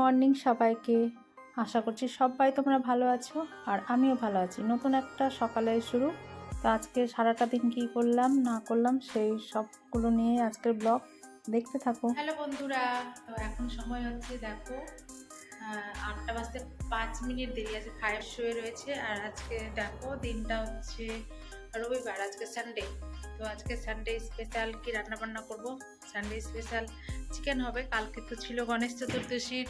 Morning সবাইকে। আশা করছি সবাই তোমরা ভালো আছো আর আমিও ভালো আছি। নতুন একটা সকালের শুরু। তো আজকে সারাটা দিন কী করলাম না করলাম সেই সবগুলো নিয়ে আজকের ব্লগ দেখতে থাকো। হ্যালো বন্ধুরা, তো এখন সময় হচ্ছে দেখো 8টা বাজতে 5 মিনিট দেরি আছে, খায় শুয়ে রয়েছে। আর আজকে দেখো দিনটা হচ্ছে রবিবার, আজকে সানডে। তো আজকে সানডে স্পেশাল কি রান্না বান্না করবো। সানডে স্পেশাল চিকেন হবে। কালকে তো ছিল গণেশ চতুর্দশীর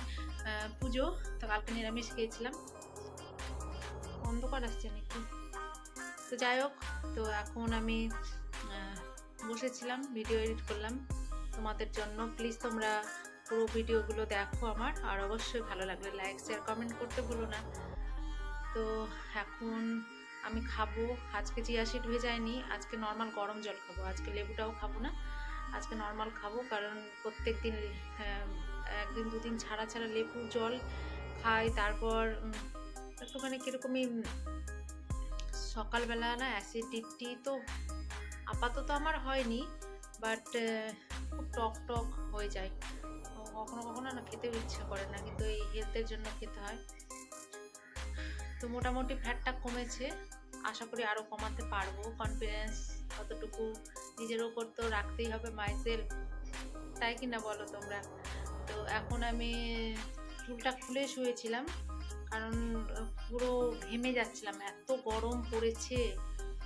পুজো, তো কালকে নিরামিষ খেয়েছিলাম। অন্ধকার আসছে নাকি? তো যাই হোক, তো এখন আমি বসেছিলাম, ভিডিও এডিট করলাম তোমাদের জন্য। প্লিজ তোমরা পুরো ভিডিওগুলো দেখো আমার, আর অবশ্যই ভালো লাগলে লাইক শেয়ার কমেন্ট করতে ভুলো না। তো এখন আমি খাবো, আজকে চিয়া সিড ভেজাইনি, আজকে নর্মাল গরম জল খাবো। আজকে লেবুটাও খাবো না, আজকে নর্মাল খাবো। কারণ প্রত্যেক দিন একদিন দুদিন ছাড়া ছাড়া লেবু জল খাই, তারপর একটুখানি কীরকমই সকালবেলা না অ্যাসিডিটি তো আপাতত আমার হয়নি, বাট খুব টক টক হয়ে যায়। কখনো কখনো না খেতেও ইচ্ছা করে না, কিন্তু এই হেলথের জন্য খেতে হয়। তো মোটামুটি ফ্যাটটা কমেছে, আশা করি আরও কমাতে পারবো। কনফিডেন্স অতটুকু নিজের ওপর তো রাখতেই হবে, মাইসেলফ, তাই কি না বলো তোমরা? তো এখন আমি চুলটা খুলে শুয়েছিলাম, কারণ পুরো ঘেমে যাচ্ছিলাম, এত গরম পড়েছে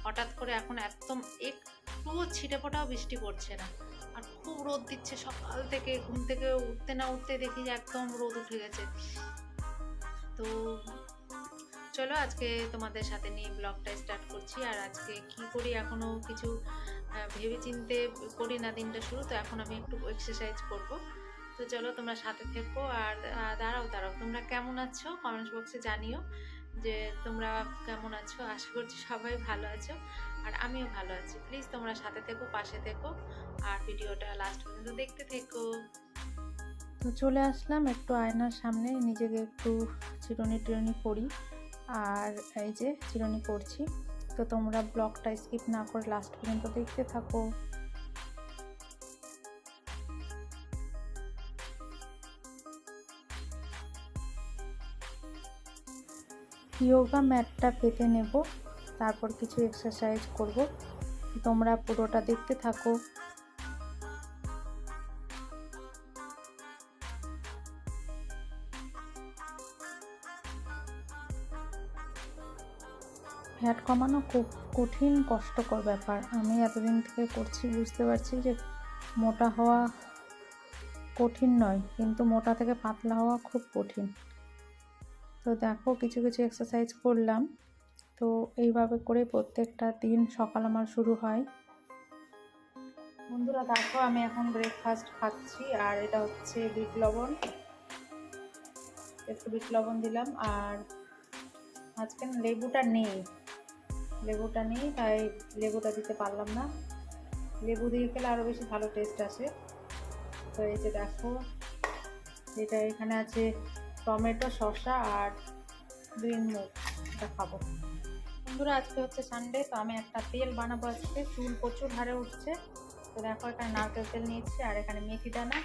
হঠাৎ করে। এখন একদম একটুও ছিটে ফোটাও বৃষ্টি পড়ছে না, আর খুব রোদ দিচ্ছে সকাল থেকে। ঘুম থেকে উঠতে না উঠতে দেখি যে একদম রোদ উঠে গেছে। তো চলো আজকে তোমাদের সাথে নিয়ে ব্লগটা স্টার্ট করছি। আর আজকে কি করি এখনো কিছু ভেবে চিনতে করি না দিনটা শুরু। তো এখন আমি একটু এক্সারসাইজ করব। তো চলো তোমরা সাথে থেকো। আর দাঁড়াও তোমরা কেমন আছো কমেন্টস বক্সে জানিও যে তোমরা কেমন আছো। আশা করছি সবাই ভালো আছো, আর আমিও ভালো আছি। প্লিজ তোমরা সাথে থেকো, পাশে থেকো, আর ভিডিওটা লাস্ট পর্যন্ত দেখতে থেকো। তো চলে আসলাম একটু আয়নার সামনে, নিজেকে একটু চিরুনি করি। আর এই যে চিরুনি করছি। তো তোমরা ব্লগটা স্কিপ না করে লাস্ট পর্যন্ত দেখতে থাকো। যোগা ম্যাটটা পেতে নেব, তারপর কিছু এক্সারসাইজ করব। তোমরা পুরোটা দেখতে থাকো। ফ্যাট কমানো খুব কঠিন কষ্টকর ব্যাপার। আমি এতদিন থেকে করছি, বুঝতে পারছি যে মোটা হওয়া কঠিন নয়, কিন্তু মোটা থেকে পাতলা হওয়া খুব কঠিন। তো দেখো কিছু কিছু এক্সারসাইজ করলাম। তো এইভাবে করে প্রত্যেকটা দিন সকাল আমার শুরু হয়। বন্ধুরা দেখো আমি এখন ব্রেকফাস্ট খাচ্ছি, আর এটা হচ্ছে বিট লবণ, একটু বিট লবণ দিলাম। আর আজকে লেবুটা নেই, তাই লেবুটা দিতে পারলাম না। লেবু দিয়ে খেলে আরও বেশি ভালো টেস্ট আসে। তো এই যে দেখো, এটা এখানে আছে টমেটো, শসা আর গ্রিন মুগ, এটা খাবো। বন্ধুরা আজকে হচ্ছে সানডে, তো আমি একটা তেল বানাবো আজকে। চুল প্রচুর হারে উঠছে। তো দেখো এখানে নারকেল তেল নিয়েছি, আর এখানে মেথি দানা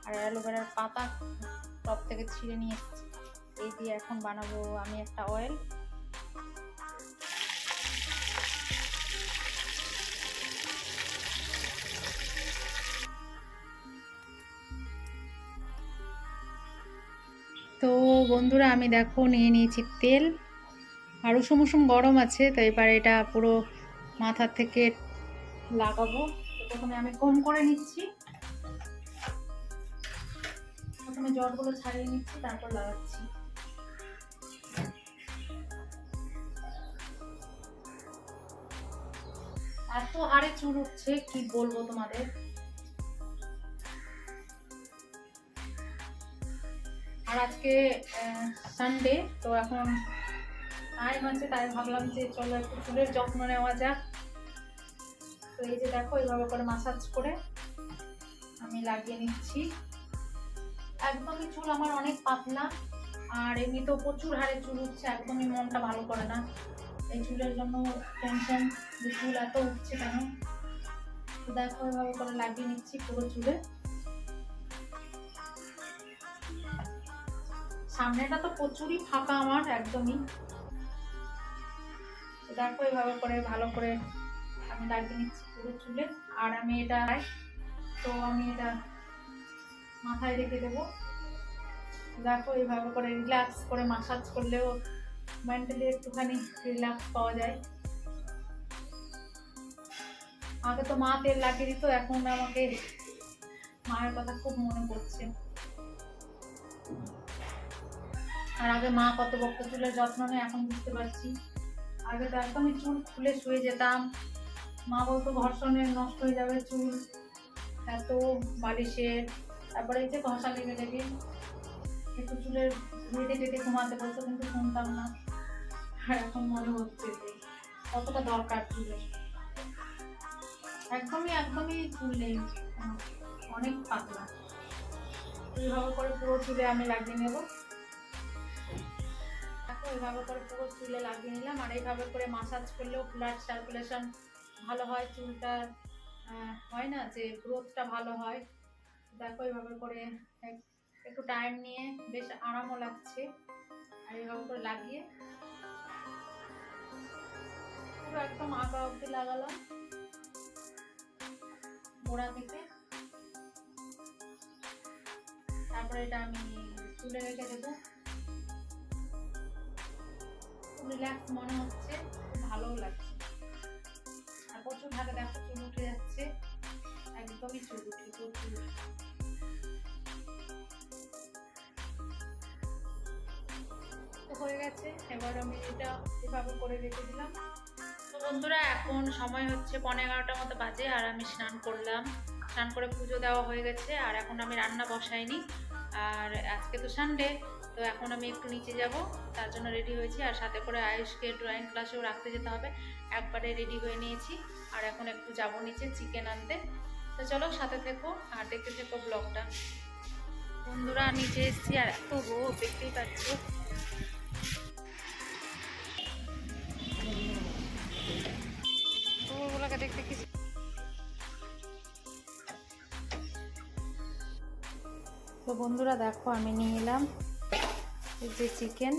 আর অ্যালোভেরার পাতা টপ থেকে ছিঁড়ে নিয়ে এসেছি। এই দিয়ে এখন বানাবো আমি একটা অয়েল। তো বন্ধুরা আমি দেখো নিয়ে নিয়েছি তেল, আর উষুম গরম আছে, তো এবার এটা পুরো মাথা থেকে লাগাবো। তো প্রথমে আমি কম করে নিচ্ছি, প্রথমে জলগুলো ছাড়িয়ে নিচ্ছি, তারপর লাগাচ্ছি। এত হারে চুল উঠছে কি বলবো তোমাদের। আর আজকে সানডে, তো এখন টাইম আছে, তাই ভাবলাম যে চলো একটু চুলের যত্ন নেওয়া যাক। তো এই যে দেখো এইভাবে করে মাসাজ করে আমি লাগিয়ে নিচ্ছি। একদমই চুল আমার অনেক পাতলা, আর এমনিতেও প্রচুর হারে চুল উঠছে, একদমই মনটা ভালো করে না। এই চুলের জন্য টেনশন যে চুল এত উঠছে কেন। তো দেখো এভাবে করে লাগিয়ে নিচ্ছি পুরো চুলে। সামনেটা তো প্রচুরই ফাঁকা আমার একদমই। দেখো এইভাবে করে ভালো করে আমি লাগিয়ে নিচ্ছি পুরো চুলে। আর আমি এটা মাথায় রেখে দেবো। দেখো এইভাবে করে রিল্যাক্স করে মাসাজ করলেও মেন্টালি একটুখানি রিল্যাক্স পাওয়া যায়। আগে তো মা তেল লাগিয়ে দিত, এখন আমাকে মায়ের কথা খুব মনে পড়ছে। আর আগে মা কত বক্ত চুলের যত্ন নেয় এখন বুঝতে পারছি। আগে তো একদমই চুল খুলে শুয়ে যেতাম, মা বলতো ঘর্ষণে নষ্ট হয়ে যাবে চুল, এত বালিশের। তারপরে এই যে ঘষা লেগে লেগে একটু চুলের ধুয়ে টেটে ঘুমাতে বলতো, কিন্তু শুনতাম না। আর এখন মনে হচ্ছে যে কতটা দরকার চুলের। একদমই চুল নেই, অনেক পাতলা। এইভাবে করে পুরো চুলে আমি লাগিয়ে নেব। দেখো এইভাবে করে পুরো চুলে লাগিয়ে নিলাম। আর এইভাবে করে মাসাজ করলেও ব্লাড সার্কুলেশন ভালো হয়, চুলটা হয় না যে গ্রোথটা ভালো হয়। দেখো এইভাবে করে একটু টাইম নিয়ে বেশ আরামও লাগছে। আর এইভাবে করে লাগিয়ে পুরো একদম আগা অব্দি লাগালাম গোড়া থেকে। তারপরে এটা আমি চুলে রেখে দেবো। রিল্যাক্স মনে হচ্ছে, খুব ভালোও লাগছে। আর প্রচুর ভাগে দেখো চুল উঠে যাচ্ছে, একদমই চুল উঠে প্রচুর। হয়ে গেছে, এবার আমি এটা এভাবে করে রেখে দিলাম। তো বন্ধুরা এখন সময় হচ্ছে 11:15 মতো বাজে, আর আমি স্নান করলাম। স্নান করে পুজো দেওয়া হয়ে গেছে, আর এখন আমি রান্না বসাইনি। আর আজকে তো সানডে, তো এখন আমি একটু নিচে যাব, তার জন্য রেডি হয়েছি। আর সাথে করে আয়ুষকে ড্রয়িং ক্লাসেও রাখতে যেতে হবে, একবারে রেডি হয়ে নিয়েছি। আর এখন একটু যাব নিচে চিকেন আনতে। তো চলো সাথে থেকো আর দেখতে থেকো ব্লগটা। বন্ধুরা নিচে এসেছি, আর এত রোদ দেখতেই পাচ্ছি। ওগুলোকে দেখতে কি তো বন্ধুরা দেখো আমি নিয়ে এলাম এই যে চিকেন।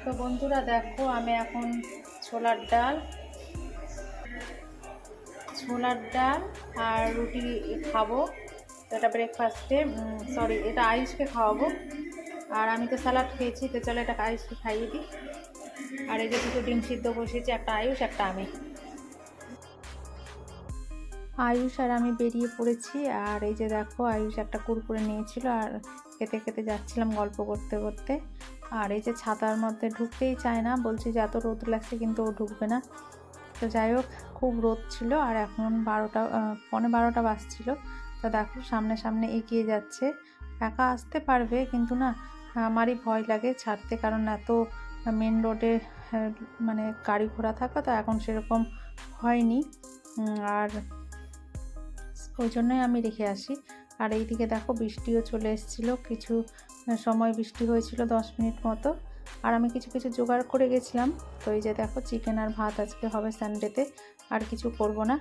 তো বন্ধুরা দেখো আমি এখন ছোলার ডাল আর রুটি খাবো। এটা ব্রেকফাস্টে, সরি এটা আয়ুষকে খাওয়াবো। আর আমি তো স্যালাড খেয়েছি, তো চলো এটা আয়ুষকে খাইয়ে দিই। আর এই যে দুটো ডিম সিদ্ধ বসিয়েছি, একটা আয়ুষ একটা আমি। আয়ুষ আর আমি বেরিয়ে পড়েছি। আর এই যে দেখো আয়ুষ একটা কুরকুরে নিয়েছিল, আর খেতে খেতে যাচ্ছিলাম গল্প করতে করতে। আর এই যে ছাতার মধ্যে ঢুকতেই চায় না, বলছি যে এত রোদ লাগছে, কিন্তু ও ঢুকবে না। তো যাই হোক খুব রোদ ছিল। আর এখন 11:45 বাজছিল। তো দেখো সামনে সামনে এগিয়ে যাচ্ছে, একা আসতে পারবে, কিন্তু না আমারই ভয় লাগে ছাড়তে, কারণ এত মেন রোডে মানে গাড়ি ঘোড়া থাকা তো এখন সেরকম হয়নি। আর ওই জন্যই আমি রেখে আসি। আর এইদিকে দেখো বৃষ্টিও চলে এসেছিলো, কিছু সময় বৃষ্টি হয়েছিল 10 মিনিট মতো। আর আমি কিছু কিছু জোগাড় করে গেছিলাম। তো এই যে দেখো চিকেন আর ভাত আজকে হবে সানডেতে, আর কিছু করব না।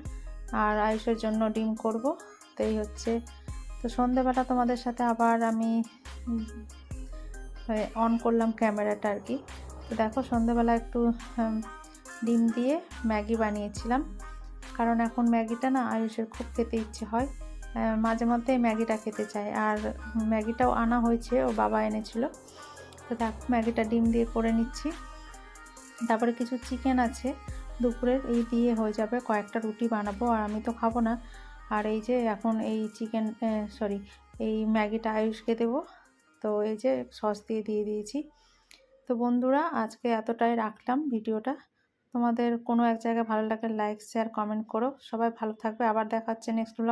আর আয়ুষের জন্য ডিম করব। তো এই হচ্ছে। তো সন্ধেবেলা তোমাদের সাথে আবার আমি অন করলাম ক্যামেরাটা আর কি। তো দেখো সন্ধেবেলা একটু ডিম দিয়ে ম্যাগি বানিয়েছিলাম, কারণ এখন ম্যাগিটা না আয়ুষের খুব খেতে ইচ্ছে হয়, মাঝে মধ্যে ম্যাগিটা খেতে চায়। আর ম্যাগিটাও আনা হয়েছে, ও বাবা এনেছিল। তো দেখো ম্যাগিটা ডিম দিয়ে করে নিচ্ছি। তারপরে কিছু চিকেন আছে দুপুরের, এই দিয়ে হয়ে যাবে। কয়েকটা রুটি বানাবো, আর আমি তো খাবো না। আর এই যে এখন এই এই ম্যাগিটা আয়ুষকে দেবো। তো এই যে সস দিয়ে দিয়েছি। তো বন্ধুরা আজকে এতটাই রাখলাম ভিডিওটা। তোমাদের কোনো এক জায়গায় ভালো লাগলে লাইক শেয়ার কমেন্ট করো। সবাই ভালো থাকবে, আবার দেখা হচ্ছে নেক্সট ব্লগ।